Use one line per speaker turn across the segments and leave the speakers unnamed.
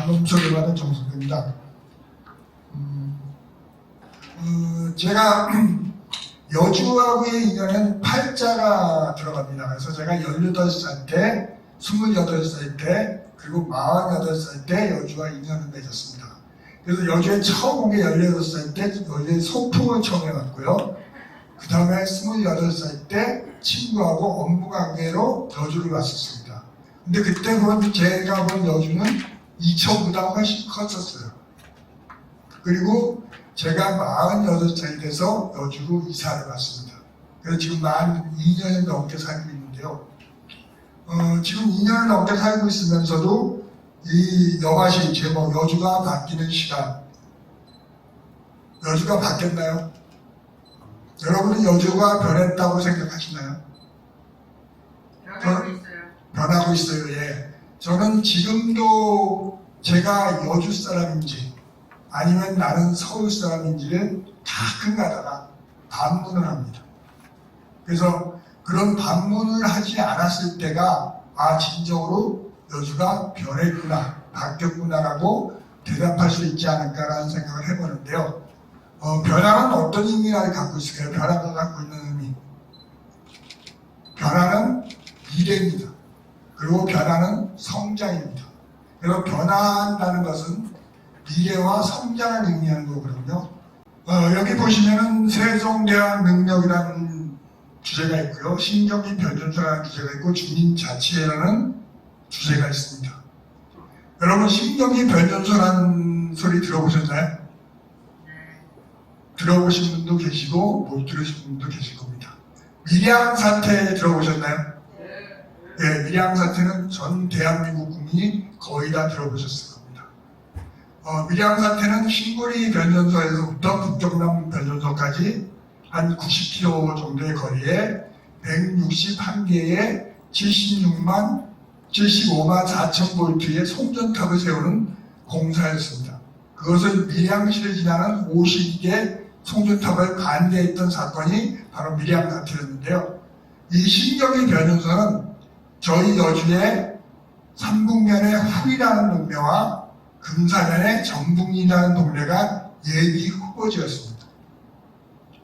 방금 소개받은 정성입니다. 제가 여주하고의 인연은 팔자가 들어갑니다. 그래서 제가 18살 때, 28살 때, 그리고 48살 때 여주와 인연을 맺었습니다. 그래서 여주에 처음 온 게 18살 때 여주에 소풍을 처음 해봤고요. 그 다음에 28살 때 친구하고 업무 관계로 여주를 왔었습니다. 근데 그때 제가 본 여주는 2천보다 훨씬 컸었어요. 그리고 제가 48살이 돼서 여주로 이사를 왔습니다. 그래서 지금 2년을 넘게 살고 있는데요. 지금 2년을 넘게 살고 있으면서도 이 여가시 제목 여주가 바뀌는 시간, 여주가 바뀌었나요? 여러분은 여주가 변했다고 생각하시나요?
변하고 있어요.
변하고 있어요. 예. 저는 지금도 제가 여주 사람인지 아니면 나는 서울 사람인지를 가끔 가다가 반문을 합니다. 그래서 그런 반문을 하지 않았을 때가 진정으로 여주가 변했구나, 바뀌었구나라고 대답할 수 있지 않을까라는 생각을 해보는데요. 변화는 어떤 의미를 갖고 있을까요? 변화가 갖고 있는 의미. 변화는 미래입니다. 그리고 변화는 성장입니다. 그래서 변화한다는 것은 미래와 성장을 의미하는 거거든요. 여기 보시면은 세종대학 능력이라는 주제가 있고요. 신경기 변전소라는 주제가 있고 주민자치회라는 주제가 있습니다. 여러분 신경기 변전소라는 소리 들어보셨나요? 들어보신 분도 계시고 못 들으신 분도 계실 겁니다. 밀양 사태 들어보셨나요? 네, 밀양 사태는 전 대한민국 국민이 거의 다 들어보셨을 겁니다. 밀양 사태는 신고리 변전소에서부터 북경남 변전소까지 한 90km 정도의 거리에 161개의 75만 4천 볼트의 송전탑을 세우는 공사였습니다. 그것을 밀양시를 지나는 52개 송전탑을 반대했던 사건이 바로 밀양 사태였는데요. 이 신경기 변전소는 저희 여주의 삼북면의 후리라는 동네와 금사면의 정북리라는 동네가 예비 후보지였습니다.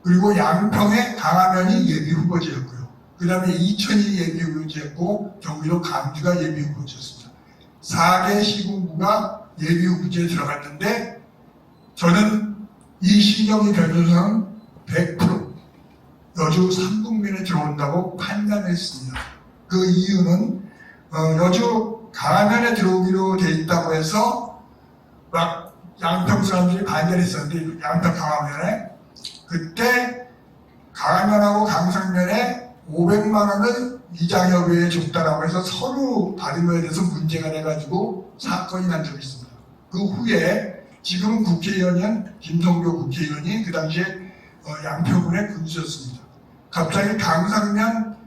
그리고 양평의 강화면이 예비 후보지였고요. 그 다음에 이천이 예비 후보지였고 경기도 강주가 예비 후보지였습니다. 4개 시군구가 예비 후보지에 들어갔는데 저는 이 신경기 변전소는 100% 여주 삼북면에 들어온다고 판단했습니다. 그 이유는 여주 강화면에 들어오기로 돼 있다고 해서 막 양평 사람들이 반대를 했었는데 양평 강화면에 그때 강화면하고 강상면에 500만 원을 이장협의회에 줬다라고 해서 서로 받은 거에 대해서 문제가 돼가지고 사건이 난 적이 있습니다. 그 후에 지금은 국회의원인 김성교 국회의원이 그 당시에 양평군의 군수였습니다. 갑자기 강상면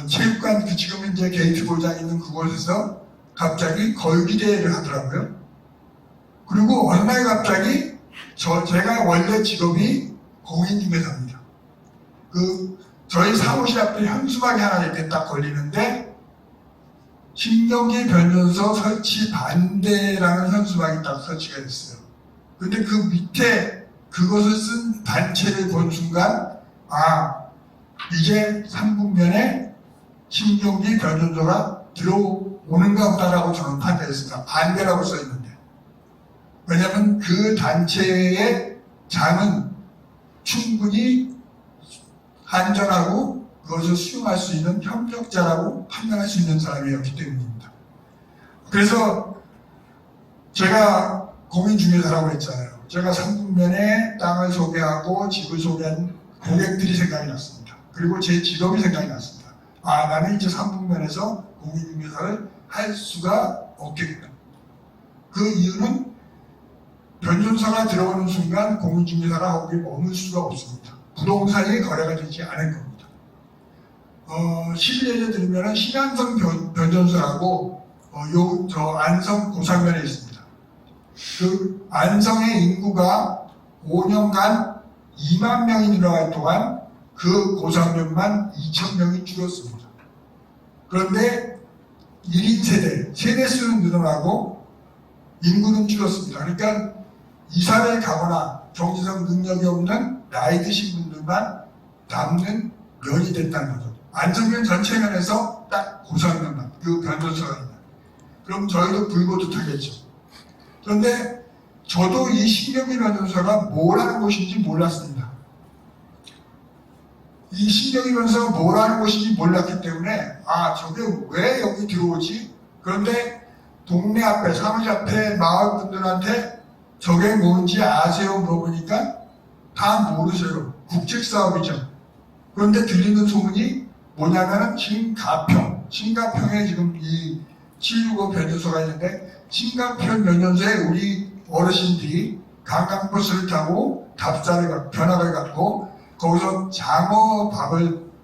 체육관 지금 이제 게이트볼장 있는 그곳에서 갑자기 걸기대회를 하더라고요. 그리고 어느 날 갑자기 제가 원래 직업이 공인중개사입니다. 저희 사무실 앞에 현수막이 하나 이렇게 딱 걸리는데 신경기 변전소 설치 반대라는 현수막이 딱 설치가 됐어요. 근데 그 밑에 그것을 쓴 단체를 본 순간 이제 삼북면에 신경기 변전소가 들어오는가 보다라고 저는 판단했습니다. 반대라고 써있는데. 왜냐하면 그 단체의 장은 충분히 안전하고 그것을 수용할 수 있는 협력자라고 판단할 수 있는 사람이었기 때문입니다. 그래서 제가 공인중개사라고 했잖아요. 제가 삼북면에 땅을 소개하고 집을 소개한 고객들이 생각이 났습니다. 그리고 제 직업이 생각이 났습니다. 나는 이제 삼북면에서 공인중개사를 할 수가 없겠구나. 그 이유는 변전소가 들어오는 순간 공인중개사가 거기 머물 수가 없습니다. 부동산이 거래가 되지 않을 겁니다. 실례를 드리면 신안성 변전소라고 안성 고상면에 있습니다. 그 안성의 인구가 5년간 2만 명이 늘어날 동안 그 고상면만 2,000명이 줄었습니다. 그런데 1인 세대 수는 늘어나고 인구는 줄었습니다. 그러니까 이사를 가거나 경제적 능력이 없는 나이 드신 분들만 남는 면이 됐다는 거죠. 안전면 전체 면에서 딱 고상면만 그 변조서가 있다. 그럼 저희도 불보듯하겠죠. 그런데 저도 이 신경기 변조서가 뭘 하는 곳인지 몰랐습니다. 이 신경기 변조서가 뭘 하는 곳인지 몰랐기 때문에 저게 왜 여기 들어오지? 그런데 동네 앞에 사무실 앞에 마을 분들한테 저게 뭔지 아세요? 물어보니까 다 모르세요. 국책사업이죠. 그런데 들리는 소문이 뭐냐면은 신가평에 지금 이 765 변조소가 있는데 신가평 변조소에 우리 어르신들이 관광버스를 타고 변학을 갖고 거기서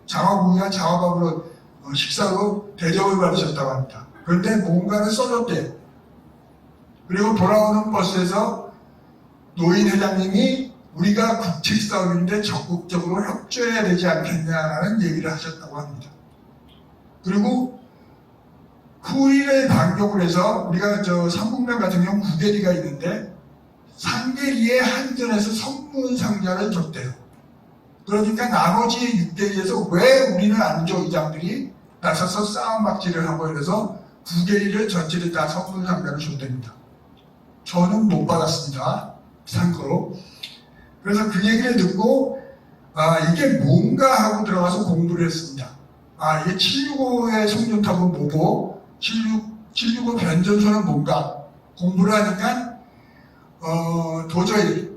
장어구이나 장어밥으로 식사로 대접을 받으셨다고 합니다. 그런데 뭔가를 써줬대요. 그리고 돌아오는 버스에서 노인 회장님이 우리가 국책사업인데 적극적으로 협조해야 되지 않겠냐라는 얘기를 하셨다고 합니다. 그리고 후일을 반격을 해서 우리가 삼북면 같은 경우 9계리가 있는데 3계리의 한전에서 선물 상자를 줬대요. 그러니까 나머지 6계리에서 왜 우리는 안 줘? 이장들이 나서서 싸움박질을 하고 이래서 9계리를 전체를 다 선물 상자를 줬답니다. 저는 못 받았습니다. 참고로. 그래서 그 얘기를 듣고 이게 뭔가 하고 들어가서 공부를 했습니다. 이게 765의 송전탑은 뭐고 765 변전소는 뭔가 공부를 하니까 도저히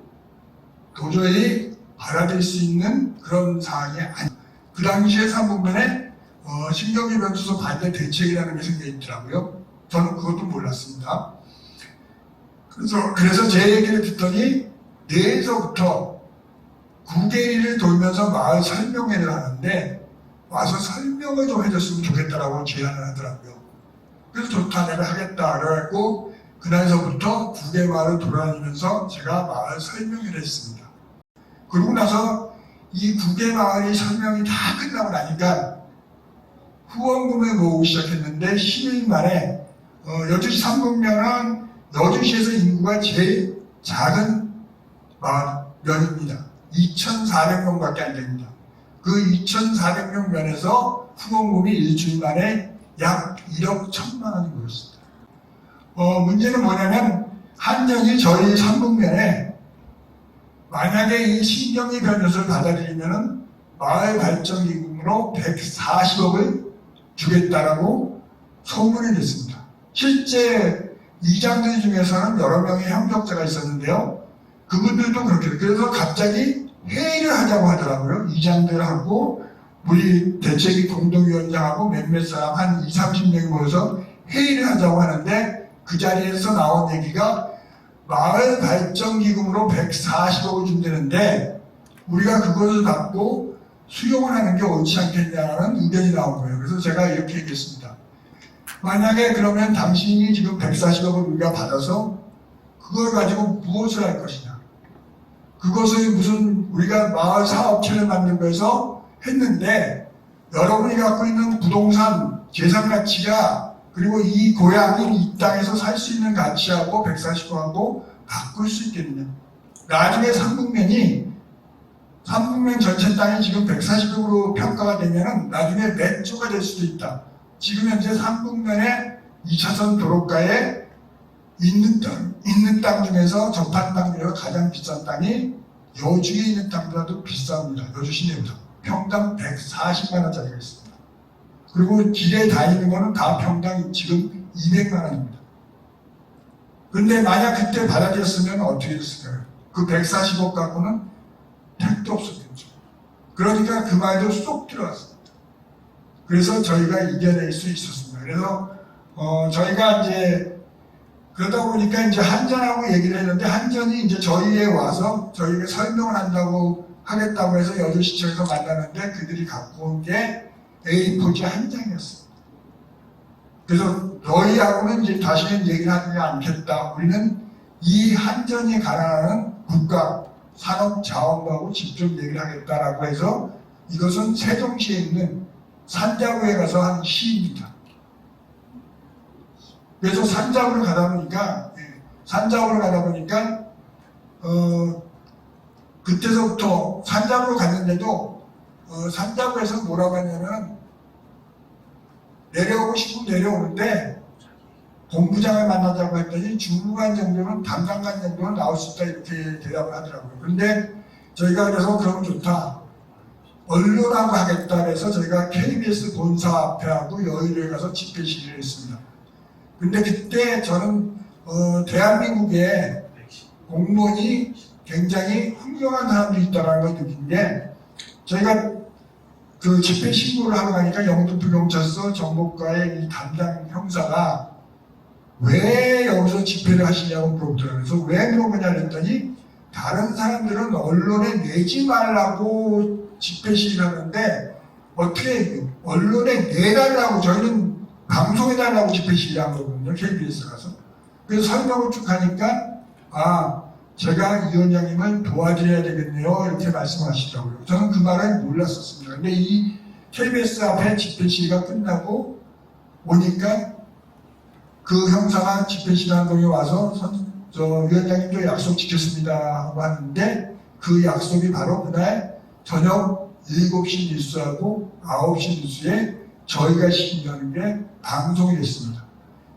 받아들일 수 있는 그런 사항이 아니에요. 그 당시에 삼북면에 신경기 변조소 반대 대책이라는 게 생겨 있더라고요. 저는 그것도 몰랐습니다. 그래서 제 얘기를 듣더니 내일서부터 9계리를 돌면서 마을 설명회를 하는데 와서 설명을 좀 해줬으면 좋겠다라고 제안을 하더라고요. 그래서 좋다, 내가 하겠다 그래갖고 그날서부터 9개 마을을 돌아다니면서 제가 마을 설명회를 했습니다. 그러고 나서 이 9개 마을이 설명이 다 끝나고 나니까 후원금을 모으기 시작했는데 10일 만에 여주시 삼북면은 여주시에서 인구가 제일 작은 면입니다. 2,400명밖에 안 됩니다. 그 2,400명 면에서 후원금이 일주일 만에 약 1억 1천만 원이 모였습니다. 문제는 뭐냐면 한전이 저희 삼북면에 만약에 이 신경기 변조소를 받아들이면은 마을 발전 기금으로 140억을 주겠다라고 소문이 됐습니다. 실제 이장들 중에서는 여러 명의 협력자가 있었는데요. 그분들도 그렇게 그래서 갑자기 회의를 하자고 하더라고요. 이장들하고 우리 대책위 공동위원장하고 몇몇 사람 한 20, 30명이 모여서 회의를 하자고 하는데 그 자리에서 나온 얘기가 마을 발전 기금으로 140억을 준다는데 우리가 그것을 받고 수용을 하는 게 옳지 않겠냐는 의견이 나온 거예요. 그래서 제가 이렇게 얘기했습니다. 만약에 그러면 당신이 지금 140억을 우리가 받아서 그걸 가지고 무엇을 할 것이냐. 그것을 무슨 우리가 마을 사업체를 만든 거에서 했는데 여러분이 갖고 있는 부동산 재산 가치가 그리고 이 고향인 이 땅에서 살 수 있는 가치하고 140억하고 바꿀 수 있겠느냐. 나중에 삼북면 전체 땅이 지금 140억으로 평가가 되면 나중에 몇 조가 될 수도 있다. 지금 현재 삼북면의 2차선 도로가에 있는 땅 중에서 접한 땅 중에서 가장 비싼 땅이 여주에 있는 땅보다도 비쌉니다. 여주 시내보다. 평당 140만 원짜리가 있습니다. 그리고 길에 다니는 거는 다 평당 지금 200만 원입니다. 그런데 만약 그때 받아들였으면 어떻게 됐을까요? 그 140억 갖고는 택도 없었겠죠. 그러니까 그 말도 쏙 들어갔습니다. 그래서 저희가 이겨낼 수 있었습니다. 그래서 저희가 이제 그러다 보니까 이제 한전하고 얘기를 했는데 한전이 이제 저희에 와서 저희가 설명을 한다고 하겠다고 해서 여주시청에서 만났는데 그들이 갖고 온 게 A4지 한 장이었습니다. 그래서 너희하고는 이제 다시는 얘기를 하지 않겠다. 우리는 이 한전이 가난한 국가 산업자원부하고 직접 얘기를 하겠다라고 해서 이것은 세종시에 있는 산자구에 가서 한 시입니다. 그래서 산자구를 가다 보니까 산작으로 가다 보니까 그때서부터 산작으로 갔는데도 산작에서 뭐라고 하냐면 내려오고 싶으면 내려오는데 본부장을 만나자고 했더니 중무관 정도는 담당관 정도는 나올 수 있다 이렇게 대답을 하더라고요. 근데 저희가 그래서 그러면 좋다. 언론하고 하겠다 해서 저희가 KBS 본사 앞에 하고 여의도에 가서 집회 시위를 했습니다. 근데 그때 저는 대한민국에 공무원이 굉장히 훌륭한 사람들이 있다는 걸 느낀 게 저희가 그 집회 신고를 하러 가니까 영등포 경찰서 정보과의 이 담당 형사가 왜 여기서 집회를 하시냐고 물어보더라고요. 그래서 왜 물어보냐 했더니 다른 사람들은 언론에 내지 말라고 집회 시위를 하는데 어떻게 언론에 내달라고 저희는 방송에 달라고 집회 시위를 한 거거든요. KBS 가서. 그래서 설명을 쭉 하니까 제가 이 원장님을 도와드려야 되겠네요. 이렇게 말씀하시더라고요. 저는 그 말을 몰랐었습니다. 근데 이 KBS 앞에 집회 시위가 끝나고 오니까 그 형사가 집회 시위하는 동에 와서 위원장님도 약속 지켰습니다 하고 하는데 그 약속이 바로 그날 저녁 7시 뉴스하고 9시 뉴스에 저희가 시위하는 게 방송이 됐습니다.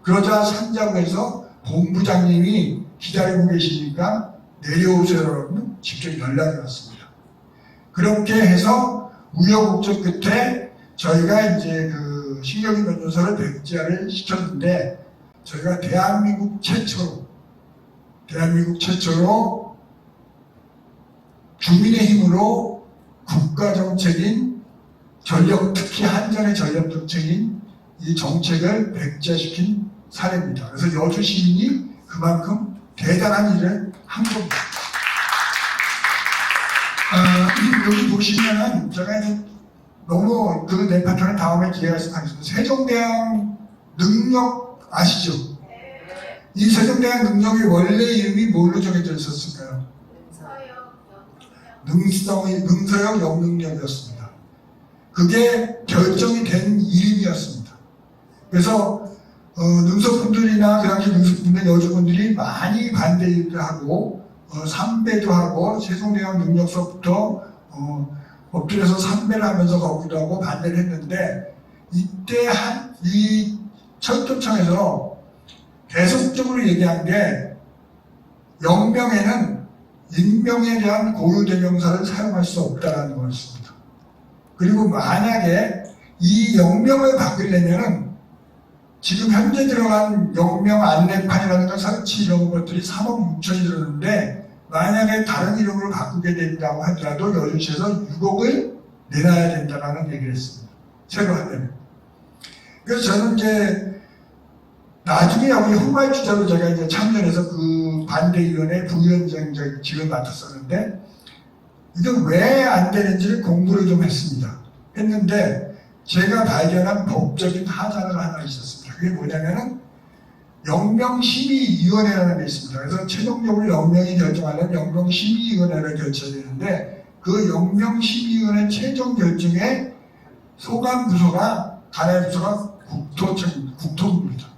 그러자 산자부에서 본부장님이 기다리고 계시니까 내려오세요라고 직접 연락이 왔습니다. 그렇게 해서 우여곡절 끝에 저희가 이제 그 신경이 변호사를 백지화를 시켰는데 저희가 대한민국 최초로 국민의힘으로 국가정책인 특히 한전의 전력 정책인 이 정책을 백지화시킨 사례입니다. 그래서 여주 시민이 그만큼 대단한 일을 한 겁니다. 여기 보시면은 제가 이제 너무 내 파트는 다음에 기회가 있으면 하겠습니다. 세종대왕 능력 아시죠? 이 세종대왕 능력이 원래 이름이 뭘로 정해져 있었을까요? 능서역 영능력이었습니다. 그게 결정이 된 이름이었습니다. 그래서 능서분들이나 그 당시 능서분들 여주분들이 많이 반대를 하고 삼배도 하고 세종대왕 능력서부터 엎드려서 삼배를 하면서 거기도 하고 반대를 했는데 이때 이 철도청에서 계속적으로 얘기한 게 영명에는 인명에 대한 고유대명사를 사용할 수 없다는 거였습니다. 그리고 만약에 이 영명을 바꾸려면은 지금 현재 들어간 영명 안내판이라든가 설치 이런 것들이 3억 6천이 들었는데 만약에 다른 이름으로 바꾸게 된다고 하더라도 여주시에서 6억을 내놔야 된다는 얘기를 했습니다. 새로 하려면. 그래서 저는 이제 나중에 여기 후발주자로 제가 이제 참여해서 그 반대위원회 부위원장직을 맡았었는데 이건 왜 안 되는지를 공부를 좀 했는데 제가 발견한 법적인 하자가 하나 있었습니다. 그게 뭐냐면은 영명심의위원회라는 게 있습니다. 그래서 최종적으로 영명이 결정하려면 영명심의위원회를 결정해야 되는데 그 영명심의위원회 최종 결정에 소관부서가 관할부서가 국토부입니다.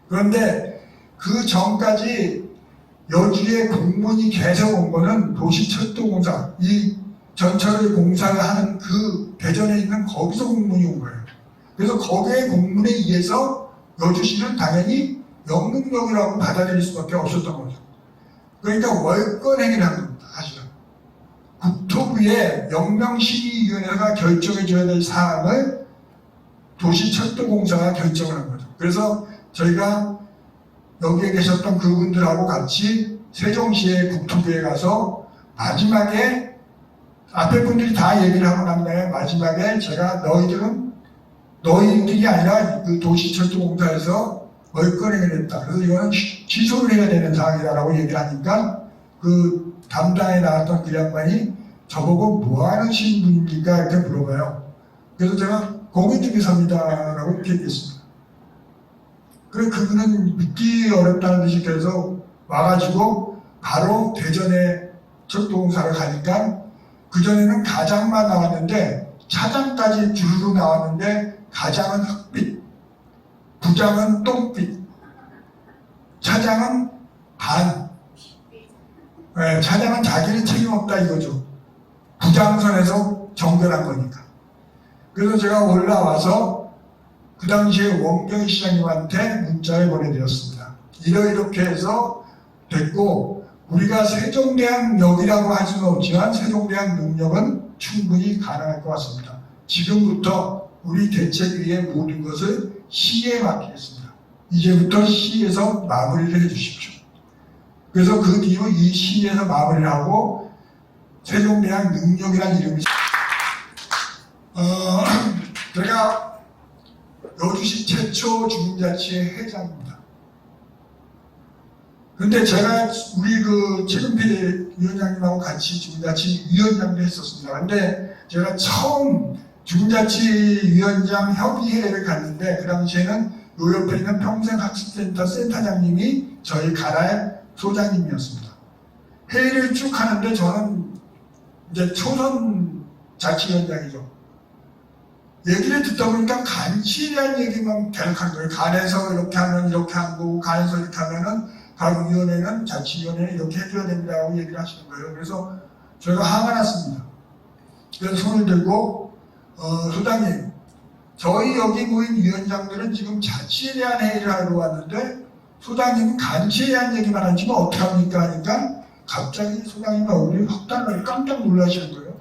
그런데 그 전까지 여주에 공무원이 계속 온 거는 도시철도공사, 이 전철을 공사를 하는 그 대전에 있는 거기서 공무원이 온 거예요. 그래서 거기에 공문에 의해서 여주시는 당연히 영능력이라고 받아들일 수밖에 없었던 거죠. 그러니까 월권 행위를 한 겁니다. 사실은. 국토부의 영명심의위원회가 결정해줘야 될 사항을 도시철도공사가 결정을 한 거죠. 그래서 저희가 여기에 계셨던 그분들하고 같이 세종시의 국토부에 가서 마지막에 앞에 분들이 다 얘기를 하고 난 다음에 마지막에 제가 너희들이 아니라 그 도시철도공사에서 월권행위를 했다. 그래서 이거는 취소를 해야 되는 사항이다라고 얘기를 하니까 그 담당에 나왔던 그 양반이 저보고 뭐 하는 신분입니까? 이렇게 물어봐요. 그래서 제가 공인중개사입니다라고 이렇게 얘기했습니다. 그래서 그분은 믿기 어렵다는 듯이 그래서 와가지고 바로 대전에 철도공사를 가니까 그전에는 가장만 나왔는데 차장까지 주르륵 나왔는데 가장은 흑빛, 부장은 똥빛, 차장은 반, 차장은 자기는 책임없다 이거죠. 부장선에서 정결한 거니까. 그래서 제가 올라와서 그 당시에 원경 시장님한테 문자를 보내드렸습니다. 이렇게 해서 됐고, 우리가 세종대왕역이라고 할 수는 없지만 세종대왕 능력은 충분히 가능할 것 같습니다. 지금부터 우리 대책위의 모든 것을 시에 맡기겠습니다. 이제부터 시에서 마무리를 해주십시오. 그래서 그 뒤로 이 시에서 마무리를 하고 세종대왕 능력이라는 이름이 제가 여주시 최초 주민자치회 회장입니다. 근데 제가 우리 그 최근필 위원장님하고 같이 주민자치 위원장도 했었습니다. 근데 제가 처음 주민자치위원장 협의회를 갔는데 그 당시에는 요 옆에 있는 평생학습센터 센터장님이 저희 가라의 소장님이었습니다. 회의를 쭉 하는데 저는 이제 초선 자치위원장이죠. 얘기를 듣다 보니까 간치에 대한 얘기만 계속 하는 거예요. 간에서 이렇게 하면 이렇게 하고, 간에서 이렇게 하면은 각 위원회는 자치위원회는 이렇게 해줘야 된다고 얘기를 하시는 거예요. 그래서 저희가 화가 났습니다. 그래서 손을 들고 소장님, 저희 여기 모인 위원장들은 지금 자치에 대한 회의를 하러 왔는데 소장님은 간치에 대한 얘기만 하시면 어떻게 합니까? 하니까 갑자기 소장님 얼굴이 확 달라요. 깜짝 놀라시는 거예요.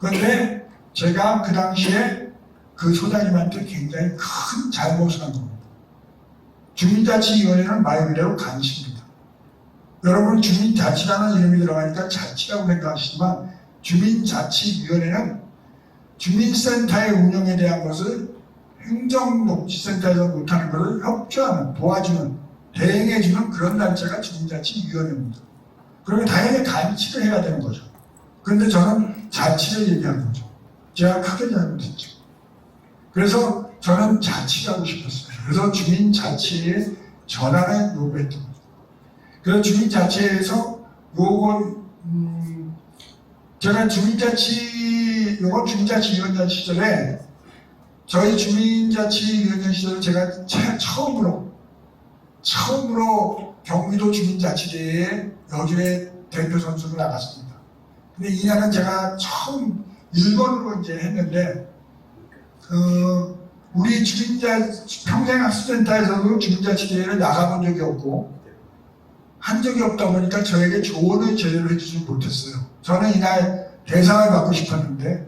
그런데 제가 그 당시에 그 소장님한테 굉장히 큰 잘못을 한 겁니다. 주민자치위원회는 말 그대로 간시입니다. 여러분 주민자치라는 이름이 들어가니까 자치라고 생각하시지만 주민자치위원회는 주민센터의 운영에 대한 것을 행정복지센터에서 못하는 것을 협조하는, 도와주는, 대행해주는 그런 단체가 주민자치위원회입니다. 그러면 당연히 간치를 해야 되는 거죠. 그런데 저는 자치를 얘기한 거죠. 제가 크게 잘못했죠. 그래서 저는 자치하고 싶었어요. 그래서 주민자치의 전환을 요구했던 거죠. 그래서 주민자치에서 제가 요건 주민자치위원장 시절에 저희 주민자치위원장 시절에 제가 처음으로 경기도 주민자치대회에 여주의 대표 선수로 나갔습니다. 근데 이날은 제가 처음 1번으로 이제 했는데 우리 평생학습센터에서도 주민자치대회를 나가본 적이 없고 한 적이 없다 보니까 저에게 조언을 제대로 해주지 못했어요. 저는 이날 대상을 받고 싶었는데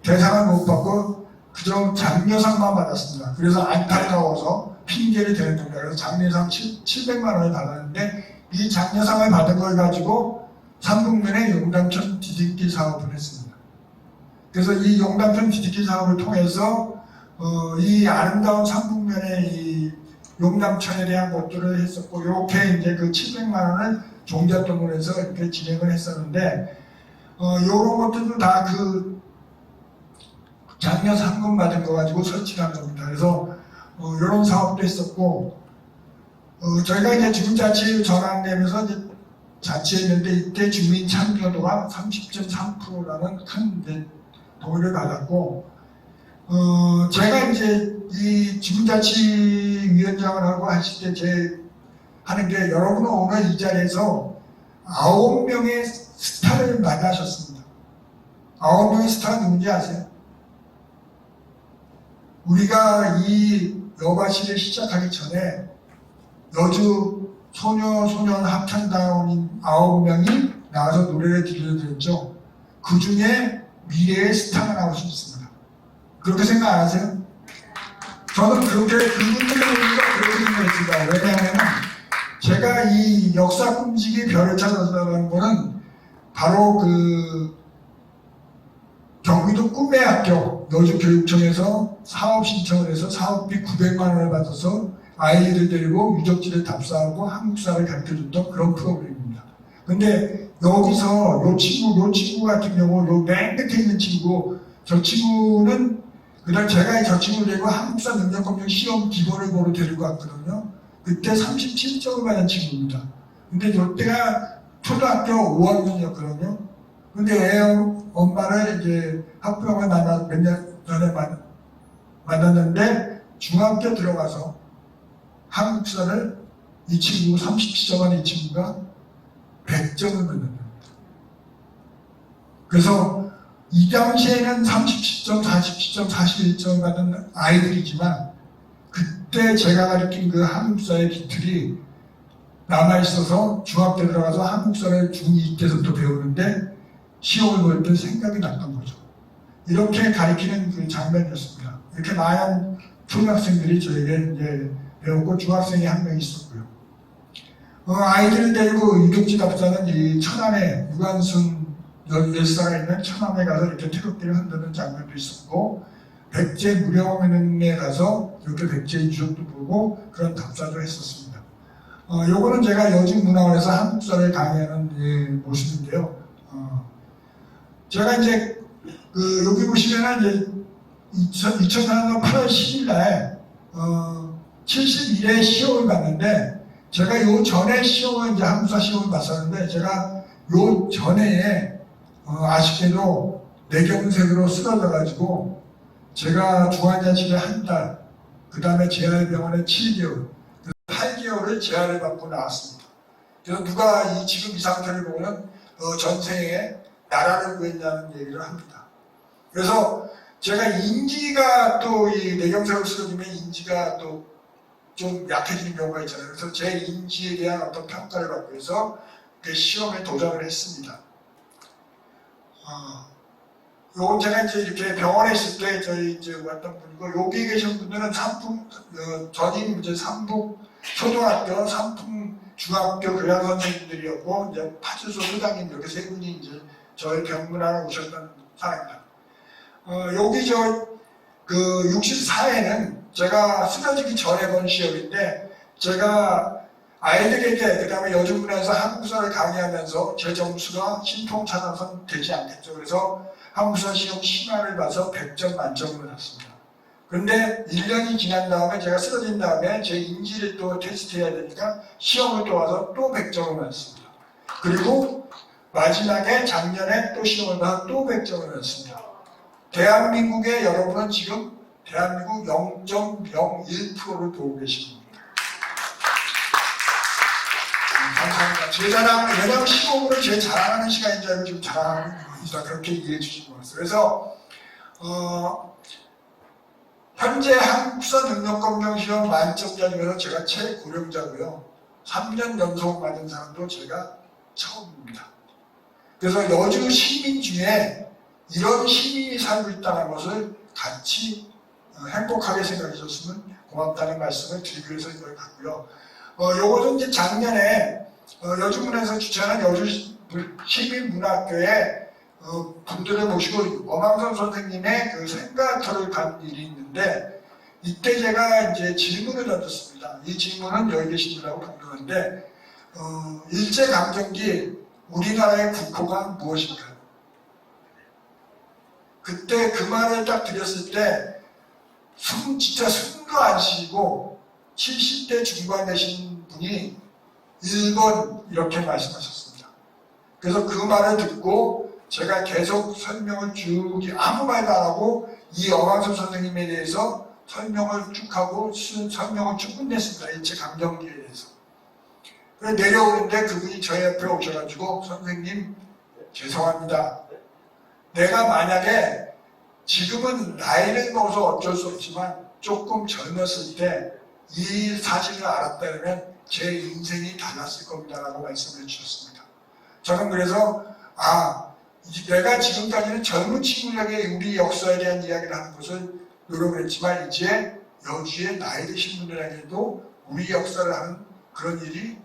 대상을 못 받고 그저 장려상만 받았습니다. 그래서 안타까워서 핑계를 대는 겁니다. 그래서 장려상 700만 원을 받았는데 이 장려상을 받은 걸 가지고 삼북면에 용담천 뒤집기 사업을 했습니다. 그래서 이 용담천 뒤집기 사업을 통해서 이 아름다운 삼북면의 이 용담천에 대한 것들을 했었고, 이렇게 이제 그 700만 원을 종잣돈으로 해서 이렇게 진행을 했었는데, 요런 것들도 다 그 장려 상금 받은 거 가지고 설치한 겁니다. 그래서 요런 사업도 했었고, 저희가 이제 주민자치 전환되면서 이제 자치했는데 이때 주민 참여도가 30.3%라는 큰 이제 동의를 받았고, 제가 이제 이 주민자치위원장을 하고 하실 때 하는 게, 여러분은 오늘 이 자리에서 9명의 스타를 만나셨습니다. 9명의 스타가 누군지 아세요? 우리가 이 여가시를 시작하기 전에 여주 소년 합창단원인 9명이 나와서 노래를 들려드렸죠. 그 중에 미래의 스타가 나올 수 있습니다. 그렇게 생각 안 하세요? 저는 그분들을 보니까 그렇게 생각했습니다. 왜냐하면 제가 이 역사 꿈직이 별을 찾아서라는 거는 바로 그 경기도 꿈의 학교 여주교육청에서 사업 신청을 해서 사업비 900만 원을 받아서 아이들을 데리고 유적지를 답사하고 한국사를 가르쳐줬던 그런 프로그램입니다. 근데 여기서 요 친구 같은 경우, 요 맨 끝에 있는 친구, 저 친구는 그다음 제가 저 친구를 데리고 한국사 능력검정 시험 기본을 보러 데리고 왔거든요. 그때 37점을 받은 친구입니다. 근데 이때가 초등학교 5학년이었거든요. 근데 애 엄마를 이제 학부형을 몇 년 전에 만났는데 중학교 들어가서 한국사를 이 친구 37점 한 이 친구가 100점을 받는 겁니다. 그래서 이 당시에는 37점, 47점, 41점을 받는 아이들이지만 그때 제가 가르친 그 한국사의 기틀이 남아있어서 중학교 들어가서 한국사를 중2 때부터 배우는데 시험을 볼 때 생각이 났던 거죠. 이렇게 가르치는 그 장면이었습니다. 이렇게 많은 초등학생들이 저에게 이제 배웠고 중학생이 한 명 있었고요. 아이들을 데리고 유격지 답사는 이 천안에 유관순 열사가 있는 천안에 가서 이렇게 태극기를 흔드는 장면도 있었고 백제 무령에 가서 이렇게 백제 유적도 보고 그런 답사도 했었습니다. 요거는 제가 여중문화원에서 한국사를 강의하는 모습인데요. 제가 이제 여기 보시면은 이제 2004년 8월 10일 날 71회 시험을 봤는데 제가 요 전에 시험을 이제 한국사 시험을 봤었는데 제가 요 전에 아쉽게도 뇌경색으로 쓰러져 가지고 제가 중환자실에 한 달, 그 다음에 재활병원에 7개월, 8개월을 재활을 받고 나왔습니다. 그래서 누가 지금 이 상태를 보면 전생에 나라를 구했냐는 얘기를 합니다. 그래서 제가 인지가 또 이 뇌경색으로 쓰러지면 인지가 또 좀 약해지는 경우가 있잖아요. 그래서 제 인지에 대한 어떤 평가를 받기 위해서 그 시험에 도전을 했습니다. 요건 제가 이제 이렇게 병원에 있을 때 저희 이제 왔던 분이고 여기 계신 분들은 전임 이제 삼북 초등학교, 삼풍 중학교 교양 선생님들이었고 이제 파주소 소장님 이렇게 세 분이 이제 저희 병문안에 오셨던 사람입니다. 여기 그 64회는 제가 쓰러지기 전에 본 시험인데 제가 아이들에게 그 다음에 여중문화에서 한국사를 강의하면서 제 점수가 신통차단선 되지 않겠죠. 그래서 한국사 시험 심화를 봐서 100점 만점을 받았습니다. 그런데 1년이 지난 다음에 제가 쓰러진 다음에 제 인지를 또 테스트해야 되니까 시험을 또 와서 또 100점을 받았습니다. 그리고 마지막에 작년에 또 시험을 봐서 또 100점을 받았습니다. 대한민국의 여러분은 지금 대한민국 0.01%를 보고 계십니다. 감사합니다. 제 자랑, 왜냐하면 시험으로 제 자랑하는 시간인 줄 알고 지금 자랑하는 겁니다. 그렇게 이해해 주신 것 같아요. 그래서 현재 한국사 능력검정 시험 만점자 중에서 제가 최고령자고요. 3년 연속 맞은 사람도 제가 처음입니다. 그래서 여주 시민 중에 이런 시민이 살고 있다는 것을 같이 행복하게 생각해 줬으면 고맙다는 말씀을 드리기 위해서 이걸 갖고요. 요것은 이제 작년에 여주문에서 주최하는 여주 시민문학교에 분들을 모시고 엄황선 선생님의 그 생가터를 간 일이 있는데 이때 제가 이제 질문을 던졌습니다. 이 질문은 여기 계신 분하고 공동인데 일제강점기 우리나라의 국호가 무엇일까요? 그때 그 말을 딱 드렸을 때 진짜 숨도 안 쉬고 70대 중반 되신 분이 1번 이렇게 말씀하셨습니다. 그래서 그 말을 듣고 제가 계속 설명을 쭉 아무 말도 안 하고 이 엄황선 선생님에 대해서 설명을 쭉 하고 설명을 쭉 끝냈습니다. 일제강점기에 대해서. 그래서 내려오는데 그분이 저희 옆에 오셔가지고 선생님 죄송합니다. 내가 만약에 지금은 나이를 먹어서 어쩔 수 없지만 조금 젊었을 때 이 사실을 알았다면 제 인생이 달랐을 겁니다라고 말씀을 주셨습니다. 저는 그래서 내가 지금까지는 젊은 친구에게 우리 역사에 대한 이야기를 하는 것을 노력을 했지만 이제 여기에 나이 드신 분들에게도 우리 역사를 하는 그런 일이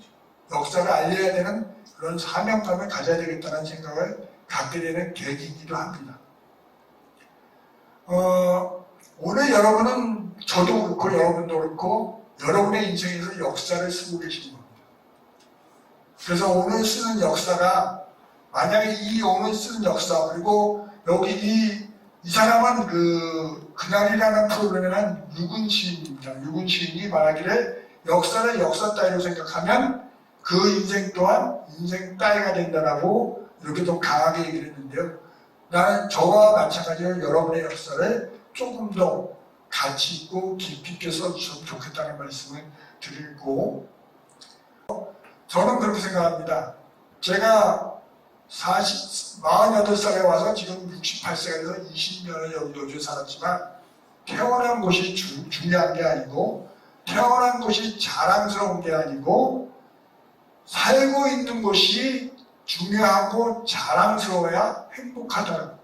역사를 알려야 되는 그런 사명감을 가져야 되겠다는 생각을 갖게 되는 계기이기도 합니다. 오늘 여러분은 저도 그렇고 여러분도 그렇고 여러분의 인생에서 역사를 쓰고 계시는 겁니다. 그래서 오늘 쓰는 역사가 만약에 이 오늘 쓰는 역사 그리고 여기 이 사람은 그날이라는 프로그램에는 유근 시인입니다. 유근 시인이 말하기를 역사를 역사 따위로 생각하면 그 인생 또한 인생 따위가 된다라고 이렇게 좀 강하게 얘기를 했는데요. 나는 저와 마찬가지로 여러분의 역사를 조금 더 가치 있고 깊이 있게 써주셨으면 좋겠다는 말씀을 드리고 저는 그렇게 생각합니다. 제가 48살에 와서 지금 68세가 돼서 20년을 여기 여주에 살았지만 태어난 곳이 중요한 게 아니고 태어난 곳이 자랑스러운 게 아니고 살고 있는 곳이 중요하고 자랑스러워야 행복하다.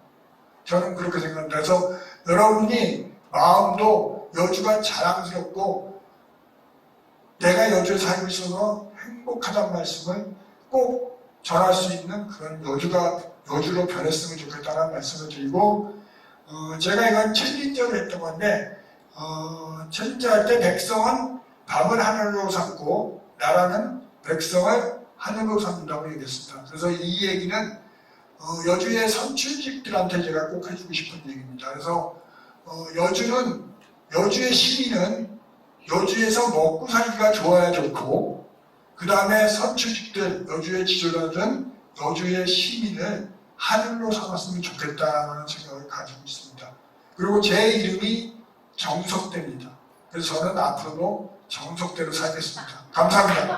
저는 그렇게 생각합니다. 그래서 여러분이 마음도 여주가 자랑스럽고 내가 여주에 살고 있어서 행복하다는 말씀을 꼭 전할 수 있는 그런 여주로 변했으면 좋겠다는 말씀을 드리고 제가 이건 챌린저를 했던 건데 챌린저 할 때 백성은 밤을 하늘로 삼고 나라는 백성을 하늘로 삼는다고 얘기했습니다. 그래서 이 얘기는 여주의 선출직들한테 제가 꼭 해주고 싶은 얘기입니다. 그래서 여주의 시민은 여주에서 먹고 살기가 좋아야 좋고 그 다음에 선출직들, 여주의 지도자들은 여주의 시민을 하늘로 삼았으면 좋겠다는 생각을 가지고 있습니다. 그리고 제 이름이 정석대입니다. 그래서 저는 앞으로도 정석대로 살겠습니다. 감사합니다.